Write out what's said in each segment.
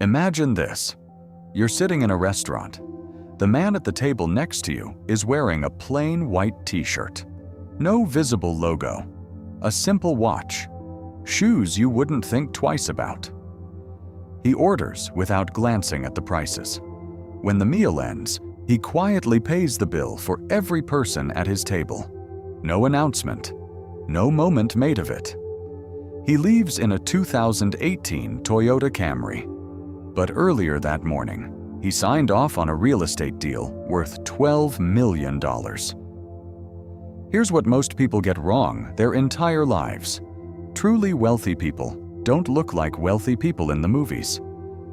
Imagine this. You're sitting in a restaurant. The man at the table next to you is wearing a plain white t-shirt. No visible logo. A simple watch. Shoes you wouldn't think twice about. He orders without glancing at the prices. When the meal ends, he quietly pays the bill for every person at his table. No announcement. No moment made of it. He leaves in a 2018 Toyota Camry. But earlier that morning, he signed off on a real estate deal worth $12 million. Here's what most people get wrong their entire lives. Truly wealthy people don't look like wealthy people in the movies.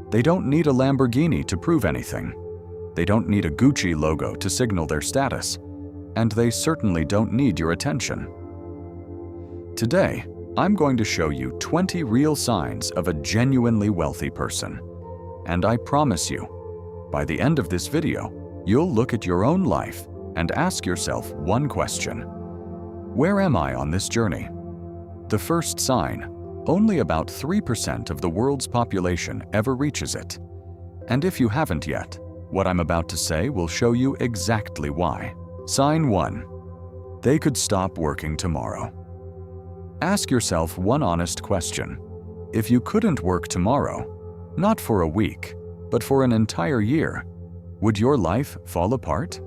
They don't need a Lamborghini to prove anything. They don't need a Gucci logo to signal their status. And they certainly don't need your attention. Today, I'm going to show you 20 real signs of a genuinely wealthy person. And I promise you, by the end of this video, you'll look at your own life and ask yourself one question. Where am I on this journey? The first sign, only about 3% of the world's population ever reaches it. And if you haven't yet, what I'm about to say will show you exactly why. Sign 1. They could stop working tomorrow. Ask yourself one honest question. If you couldn't work tomorrow, not for a week, but for an entire year, would your life fall apart?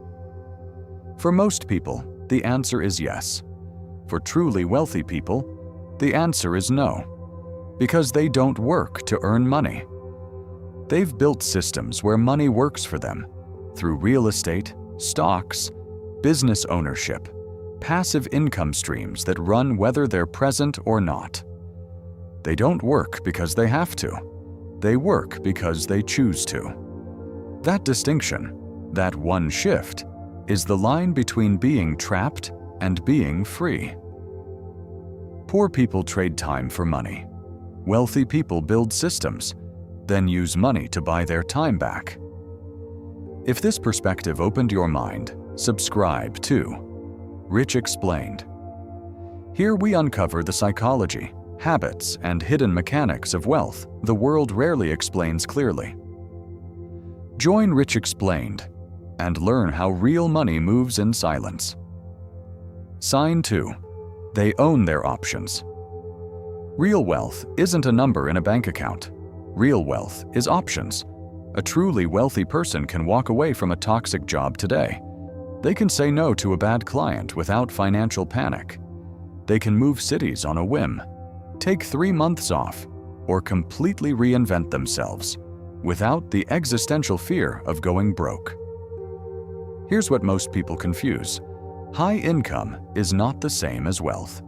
For most people, the answer is yes. For truly wealthy people, the answer is no, because they don't work to earn money. They've built systems where money works for them, through real estate, stocks, business ownership, passive income streams that run whether they're present or not. They don't work because they have to. They work because they choose to. That distinction, that one shift, is the line between being trapped and being free. Poor people trade time for money. Wealthy people build systems, then use money to buy their time back. If this perspective opened your mind, subscribe to Rich Explained. Here we uncover the psychology, habits, and hidden mechanics of wealth the world rarely explains clearly. Join Rich Explained and learn how real money moves in silence. Sign 2. They own their options. Real wealth isn't a number in a bank account. Real wealth is options. A truly wealthy person can walk away from a toxic job today. They can say no to a bad client without financial panic. They can move cities on a whim, take 3 months off, or completely reinvent themselves without the existential fear of going broke. Here's what most people confuse. High income is not the same as wealth.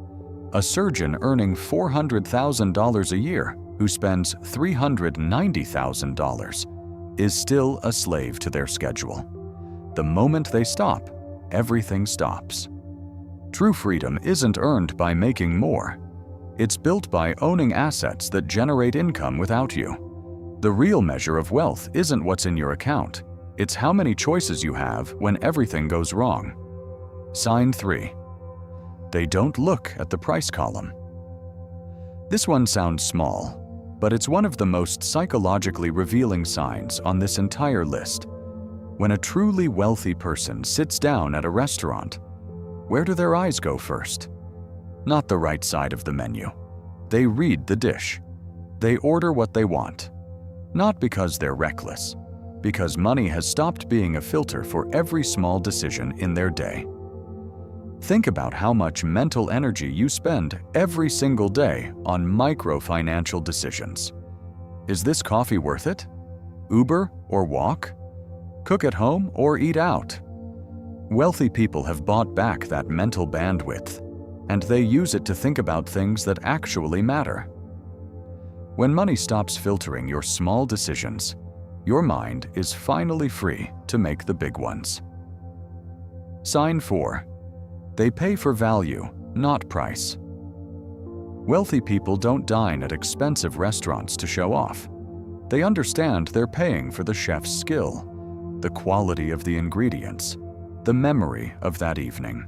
A surgeon earning $400,000 a year who spends $390,000 is still a slave to their schedule. The moment they stop, everything stops. True freedom isn't earned by making more. It's built by owning assets that generate income without you. The real measure of wealth isn't what's in your account. It's how many choices you have when everything goes wrong. Sign 3. They don't look at the price column. This one sounds small, but it's one of the most psychologically revealing signs on this entire list. When a truly wealthy person sits down at a restaurant, where do their eyes go first? Not the right side of the menu. They read the dish. They order what they want. Not because they're reckless, because money has stopped being a filter for every small decision in their day. Think about how much mental energy you spend every single day on micro-financial decisions. Is this coffee worth it? Uber or walk? Cook at home or eat out? Wealthy people have bought back that mental bandwidth, and they use it to think about things that actually matter. When money stops filtering your small decisions, your mind is finally free to make the big ones. Sign 4. They pay for value, not price. Wealthy people don't dine at expensive restaurants to show off. They understand they're paying for the chef's skill, the quality of the ingredients, the memory of that evening.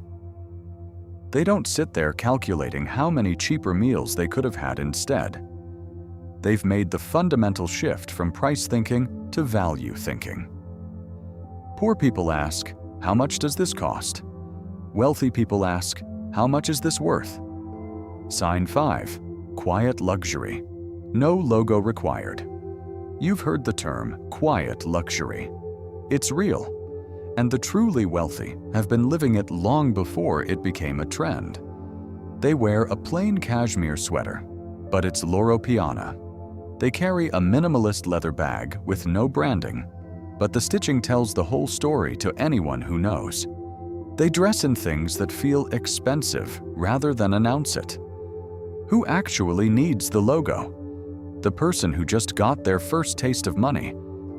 They don't sit there calculating how many cheaper meals they could have had instead. They've made the fundamental shift from price thinking to value thinking. Poor people ask, "How much does this cost?" Wealthy people ask, "How much is this worth?" Sign 5. Quiet luxury. No logo required. You've heard the term quiet luxury. It's real, and the truly wealthy have been living it long before it became a trend. They wear a plain cashmere sweater, but it's Loro Piana. They carry a minimalist leather bag with no branding, but the stitching tells the whole story to anyone who knows. They dress in things that feel expensive rather than announce it. Who actually needs the logo? The person who just got their first taste of money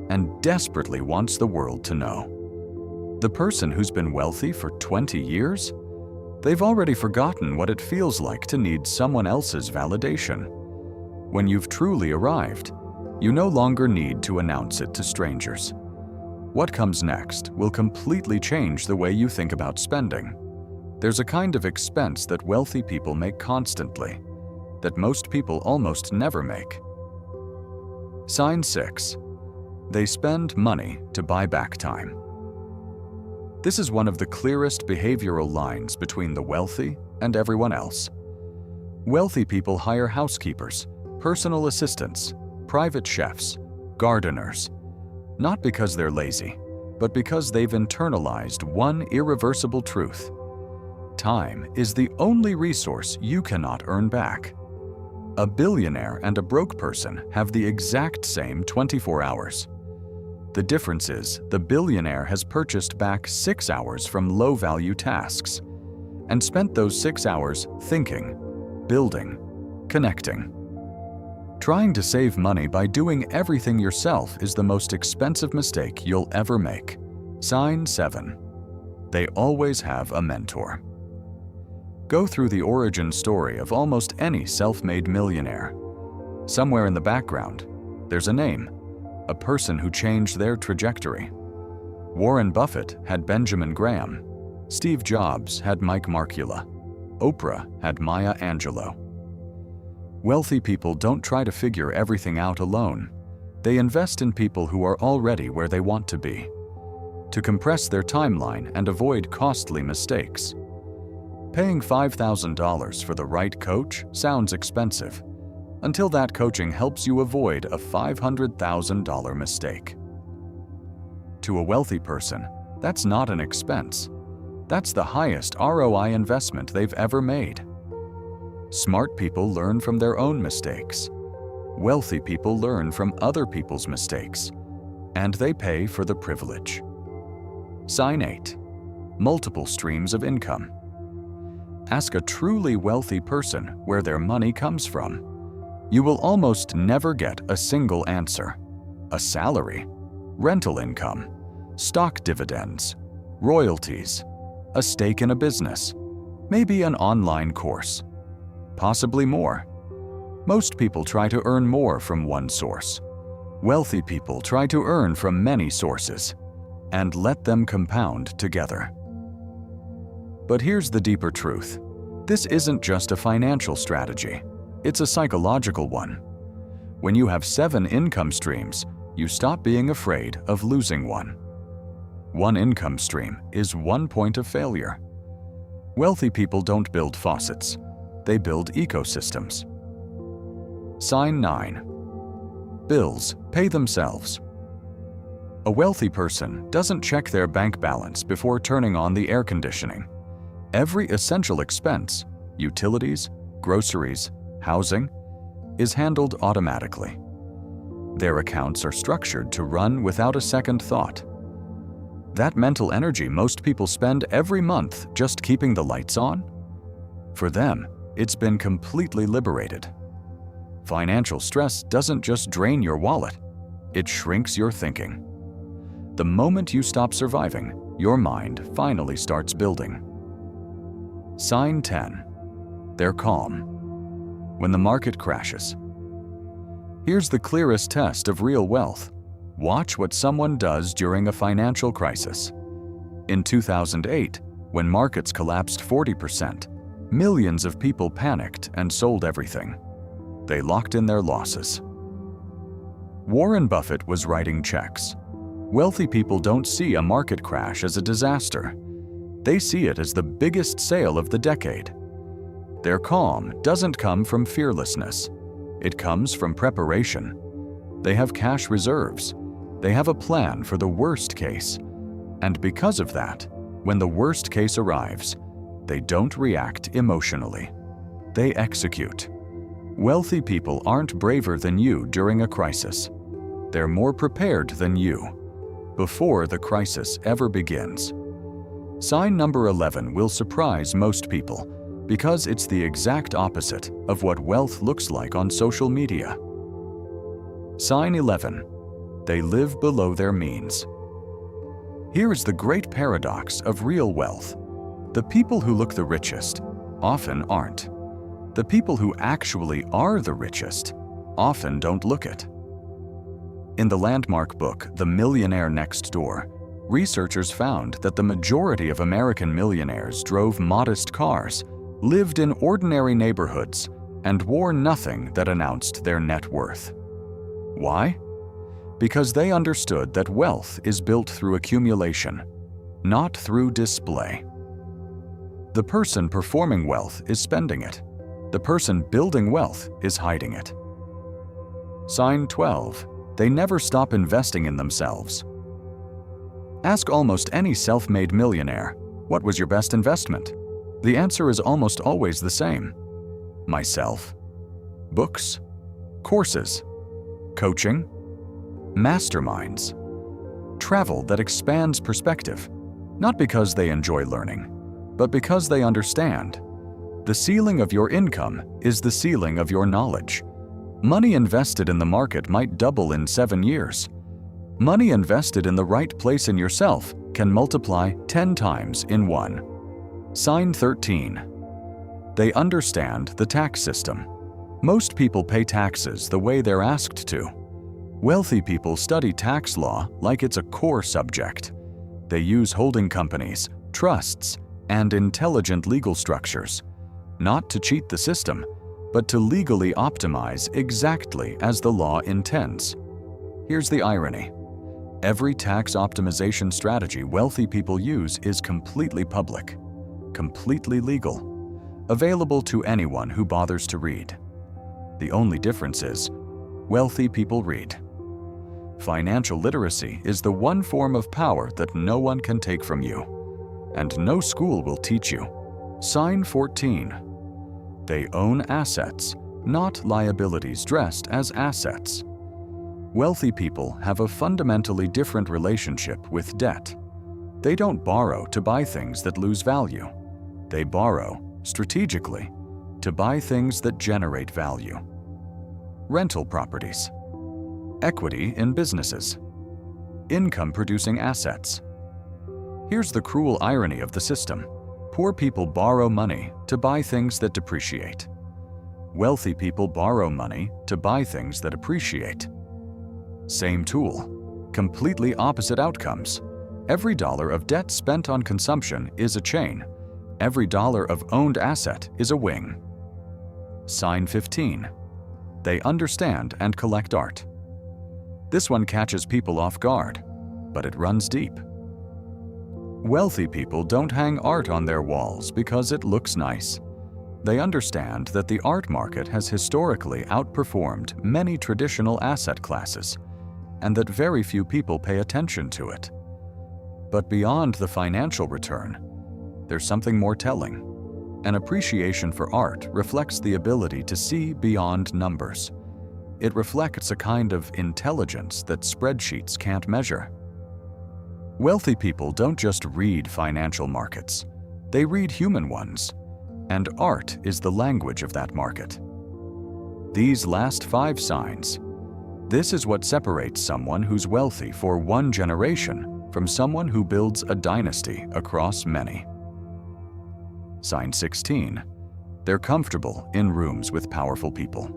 and desperately wants the world to know. The person who's been wealthy for 20 years? They've already forgotten what it feels like to need someone else's validation. When you've truly arrived, you no longer need to announce it to strangers. What comes next will completely change the way you think about spending. There's a kind of expense that wealthy people make constantly, that most people almost never make. Sign 6. They spend money to buy back time. This is one of the clearest behavioral lines between the wealthy and everyone else. Wealthy people hire housekeepers, personal assistants, private chefs, gardeners, not because they're lazy, but because they've internalized one irreversible truth. Time is the only resource you cannot earn back. A billionaire and a broke person have the exact same 24 hours. The difference is the billionaire has purchased back 6 hours from low-value tasks and spent those 6 hours thinking, building, connecting. Trying to save money by doing everything yourself is the most expensive mistake you'll ever make. Sign 7. They always have a mentor. Go through the origin story of almost any self-made millionaire. Somewhere in the background, there's a name, a person who changed their trajectory. Warren Buffett had Benjamin Graham. Steve Jobs had Mike Markula. Oprah had Maya Angelou. Wealthy people don't try to figure everything out alone. They invest in people who are already where they want to be, to compress their timeline and avoid costly mistakes. Paying $5,000 for the right coach sounds expensive, until that coaching helps you avoid a $500,000 mistake. To a wealthy person, that's not an expense. That's the highest ROI investment they've ever made. Smart people learn from their own mistakes. Wealthy people learn from other people's mistakes, and they pay for the privilege. Sign 8. Multiple streams of income. Ask a truly wealthy person where their money comes from. You will almost never get a single answer. A salary, rental income, stock dividends, royalties, a stake in a business, maybe an online course, possibly more. Most people try to earn more from one source. Wealthy people try to earn from many sources and let them compound together. But here's the deeper truth. This isn't just a financial strategy. It's a psychological one. When you have 7 income streams, you stop being afraid of losing one. One income stream is one point of failure. Wealthy people don't build faucets. They build ecosystems. Sign 9. Bills pay themselves. A wealthy person doesn't check their bank balance before turning on the air conditioning. Every essential expense, utilities, groceries, housing, is handled automatically. Their accounts are structured to run without a second thought. That mental energy most people spend every month just keeping the lights on? For them, it's been completely liberated. Financial stress doesn't just drain your wallet, it shrinks your thinking. The moment you stop surviving, your mind finally starts building. Sign 10. They're calm. When the market crashes. Here's the clearest test of real wealth. Watch what someone does during a financial crisis. In 2008, when markets collapsed 40%, millions of people panicked and sold everything. They locked in their losses. Warren Buffett was writing checks. Wealthy people don't see a market crash as a disaster. They see it as the biggest sale of the decade. Their calm doesn't come from fearlessness. It comes from preparation. They have cash reserves. They have a plan for the worst case. And because of that, when the worst case arrives, they don't react emotionally. They execute. Wealthy people aren't braver than you during a crisis. They're more prepared than you before the crisis ever begins. Sign number 11 will surprise most people because it's the exact opposite of what wealth looks like on social media. Sign 11. They live below their means. Here is the great paradox of real wealth. The people who look the richest often aren't. The people who actually are the richest often don't look it. In the landmark book, The Millionaire Next Door, researchers found that the majority of American millionaires drove modest cars, lived in ordinary neighborhoods, and wore nothing that announced their net worth. Why? Because they understood that wealth is built through accumulation, not through display. The person performing wealth is spending it. The person building wealth is hiding it. Sign 12. They never stop investing in themselves. Ask almost any self-made millionaire, what was your best investment? The answer is almost always the same. Myself. Books. Courses. Coaching. Masterminds. Travel that expands perspective, not because they enjoy learning, but because they understand. The ceiling of your income is the ceiling of your knowledge. Money invested in the market might double in 7 years. Money invested in the right place in yourself can multiply 10 times in 1. Sign 13. They understand the tax system. Most people pay taxes the way they're asked to. Wealthy people study tax law like it's a core subject. They use holding companies, trusts, and intelligent legal structures, not to cheat the system, but to legally optimize exactly as the law intends. Here's the irony. Every tax optimization strategy wealthy people use is completely public, completely legal, available to anyone who bothers to read. The only difference is, wealthy people read. Financial literacy is the one form of power that no one can take from you, and no school will teach you. Sign 14. They own assets, not liabilities dressed as assets. Wealthy people have a fundamentally different relationship with debt. They don't borrow to buy things that lose value. They borrow, strategically, to buy things that generate value. Rental properties. Equity in businesses. Income-producing assets. Here's the cruel irony of the system. Poor people borrow money to buy things that depreciate. Wealthy people borrow money to buy things that appreciate. Same tool, completely opposite outcomes. Every dollar of debt spent on consumption is a chain. Every dollar of owned asset is a wing. Sign 15. They understand and collect art. This one catches people off guard, but it runs deep. Wealthy people don't hang art on their walls because it looks nice. They understand that the art market has historically outperformed many traditional asset classes, and that very few people pay attention to it. But beyond the financial return, there's something more telling. An appreciation for art reflects the ability to see beyond numbers. It reflects a kind of intelligence that spreadsheets can't measure. Wealthy people don't just read financial markets, they read human ones, and art is the language of that market. These last 5 signs, this is what separates someone who's wealthy for one generation from someone who builds a dynasty across many. Sign 16. They're comfortable in rooms with powerful people.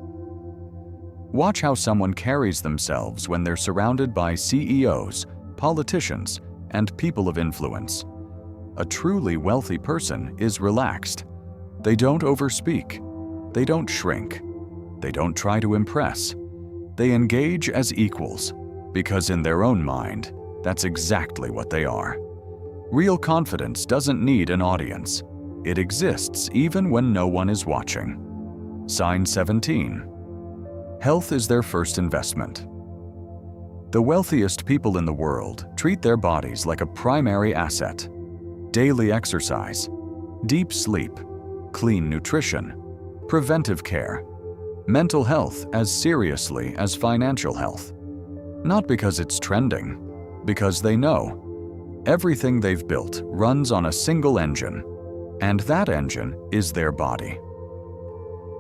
Watch how someone carries themselves when they're surrounded by CEOs, politicians, and people of influence. A truly wealthy person is relaxed. They don't overspeak. They don't shrink. They don't try to impress. They engage as equals, because in their own mind, that's exactly what they are. Real confidence doesn't need an audience. It exists even when no one is watching. Sign 17. Health is their first investment. The wealthiest people in the world treat their bodies like a primary asset. Daily exercise, deep sleep, clean nutrition, preventive care, mental health as seriously as financial health. Not because it's trending, because they know everything they've built runs on a single engine, and that engine is their body.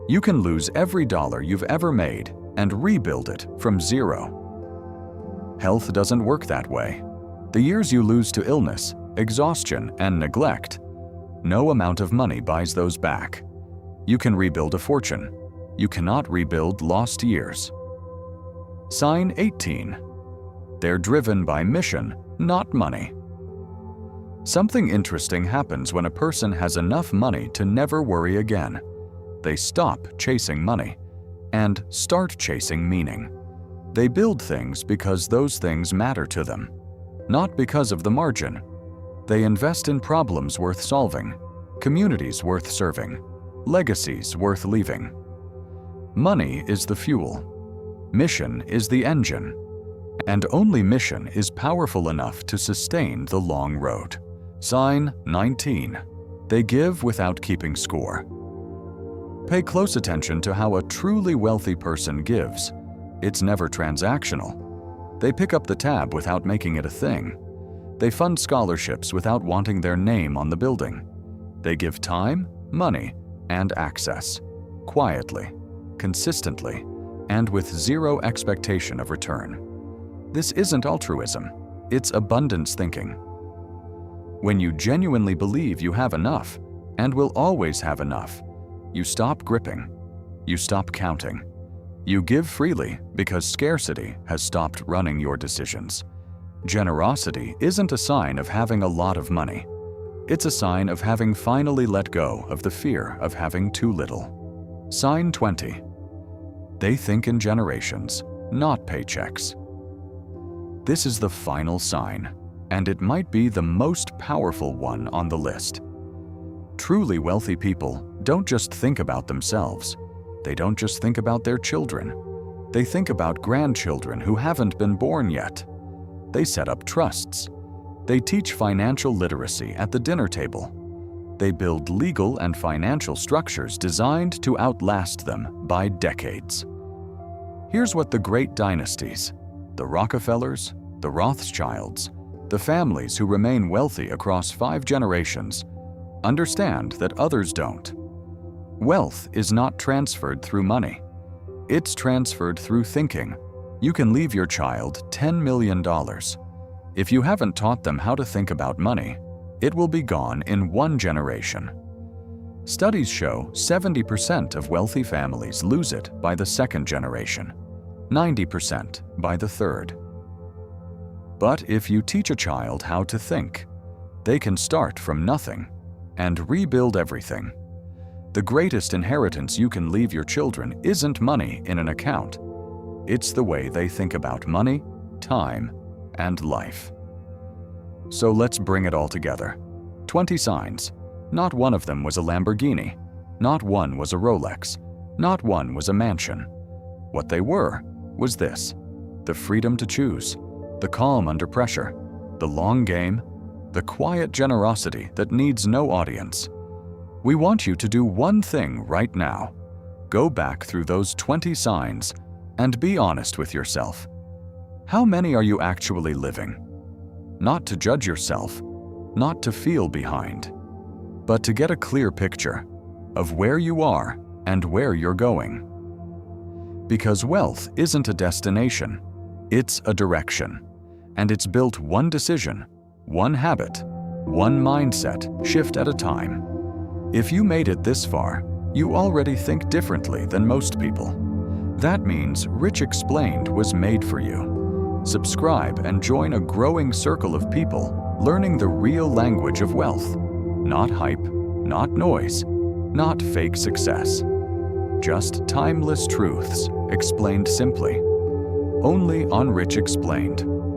You can lose every dollar you've ever made and rebuild it from zero. Health doesn't work that way. The years you lose to illness, exhaustion, and neglect, no amount of money buys those back. You can rebuild a fortune. You cannot rebuild lost years. Sign 18. They're driven by mission, not money. Something interesting happens when a person has enough money to never worry again. They stop chasing money and start chasing meaning. They build things because those things matter to them, not because of the margin. They invest in problems worth solving, communities worth serving, legacies worth leaving. Money is the fuel. Mission is the engine. And only mission is powerful enough to sustain the long road. Sign 19. They give without keeping score. Pay close attention to how a truly wealthy person gives. It's never transactional. They pick up the tab without making it a thing. They fund scholarships without wanting their name on the building. They give time, money, and access, quietly, consistently, and with zero expectation of return. This isn't altruism, it's abundance thinking. When you genuinely believe you have enough, and will always have enough, you stop gripping, you stop counting. You give freely because scarcity has stopped running your decisions. Generosity isn't a sign of having a lot of money. It's a sign of having finally let go of the fear of having too little. Sign 20. They think in generations, not paychecks. This is the final sign, and it might be the most powerful one on the list. Truly wealthy people don't just think about themselves. They don't just think about their children. They think about grandchildren who haven't been born yet. They set up trusts. They teach financial literacy at the dinner table. They build legal and financial structures designed to outlast them by decades. Here's what the great dynasties, the Rockefellers, the Rothschilds, the families who remain wealthy across 5 generations, understand that others don't. Wealth is not transferred through money. It's transferred through thinking. You can leave your child $10 million. If you haven't taught them how to think about money, it will be gone in 1 generation. Studies show 70% of wealthy families lose it by the 2nd generation, 90% by the 3rd. But if you teach a child how to think, they can start from nothing and rebuild everything. The greatest inheritance you can leave your children isn't money in an account. It's the way they think about money, time, and life. So let's bring it all together. 20 signs. Not one of them was a Lamborghini. Not one was a Rolex. Not one was a mansion. What they were was this: the freedom to choose, the calm under pressure, the long game, the quiet generosity that needs no audience. We want you to do one thing right now. Go back through those 20 signs and be honest with yourself. How many are you actually living? Not to judge yourself, not to feel behind, but to get a clear picture of where you are and where you're going. Because wealth isn't a destination, it's a direction, and it's built one decision, one habit, one mindset shift at a time. If you made it this far, you already think differently than most people. That means Rich Explained was made for you. Subscribe and join a growing circle of people learning the real language of wealth. Not hype, not noise, not fake success. Just timeless truths explained simply. Only on Rich Explained.